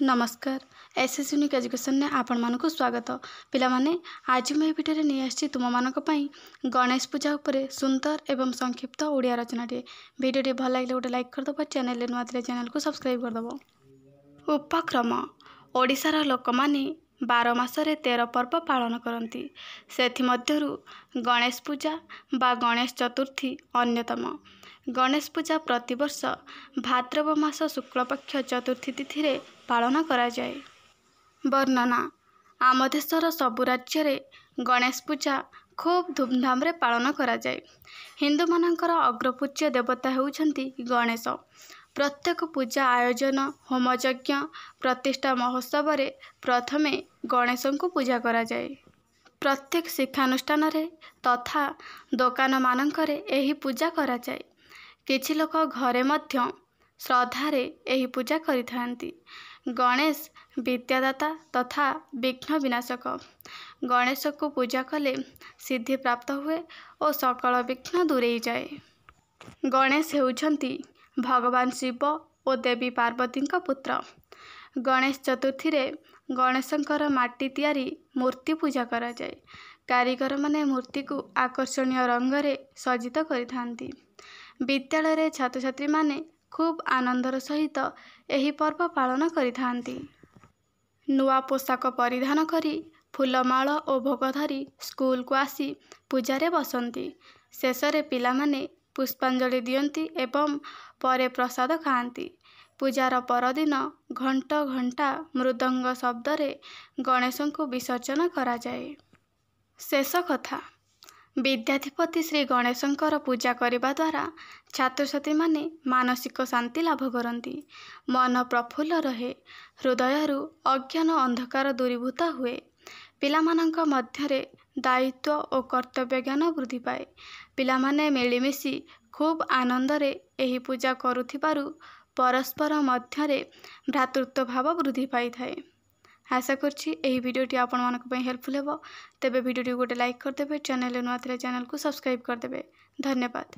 नमस्कार SS unique education ने आपण मानक स्वागत पिला माने आज मैं भिडियो नहीं आसी तुम मानक पई गणेश पूजा उपरे सुंदर एवं संक्षिप्त ओडिया रचनाटे भिडियोटी भल लगे गोटे लाइक करदब चैनल नुआ चैनल को सब्सक्राइब करदब। उपक्रम ओडिशार लोक माने 12 मासरे 13 पर्व पालन करती सेथिमध्यरु गणेश पूजा बा गणेश चतुर्थी अन्यतम। गणेश पूजा प्रतिवर्ष भाद्रव मास शुक्लपक्ष चतुर्थी तिथि रे पालन करा जाए। वर्णना आम देशर सबु राज्य रे गणेश पूजा खूब धूमधाम रे पालन करा जाए। हिंदू मानकर अग्रपूज्य देवता हेउछंती गणेश। प्रत्येक पूजा आयोजन होमयज्ञ प्रतिष्ठा महोत्सव रे प्रथमे गणेश को पूजा करा जाए। प्रत्येक शिक्षानुष्ठान रे तथा दुकान मानकरे एही पूजा करा जाए। किछि लोक घरे मध्य श्रद्धारे एही पूजा करिथांती। गणेश विद्यादाता तथा विघ्न विनाशक। गणेश को पूजा कले सिद्धि प्राप्त हुए और सकल विघ्न दूरेई जाए। गणेश हेउछंती भगवान शिव और देवी पार्वती पुत्र। गणेश चतुर्थी रे गणेशंकर माटी तैयारी मूर्ति पूजा करा जाए। कारीगर माने मूर्ति को आकर्षणीय रंग रे सज्जित करिथांती। विद्यालय रे छात्र छात्री माने खूब आनंदर सहित एही पर्व पालन करिथांती। नुआ पोशाक परिधान करी फूलमाल और भोग धरी स्कूल को आसी पूजारे बसंती। शेषरे पिला माने पुष्पांजलि दियंती एवं परे प्रसाद खाआंती। पूजार परदिन घंट घंटा मृदंग शब्द रे गणेश को विसर्जन करा जाए। शेष कथा विद्याधिपति श्री गणेशंकर पूजा करने द्वारा छात्र छात्री माने मानसिक शांति लाभ करती। मन प्रफुल्ल रहे। हृदयरु अज्ञान अंधकार दूरीभूत हुए। पिलामानंक मध्यरे दायित्व और कर्तव्य ज्ञान वृद्धि पाए। पिलामाने मिलिमिशि खूब आनंदरे एही पूजा करुथिबारु परस्पर मध्यरे भ्रातृत्व भाव वृद्धि पाई थाए। आशा करछि एही वीडियोटी आपण मानक पई हेल्पफुल हेबो। तेबे वीडियोटी गोटे लाइक करदेबे, चैनल नुआ चैनल को सब्सक्राइब करदेबे। धन्यवाद।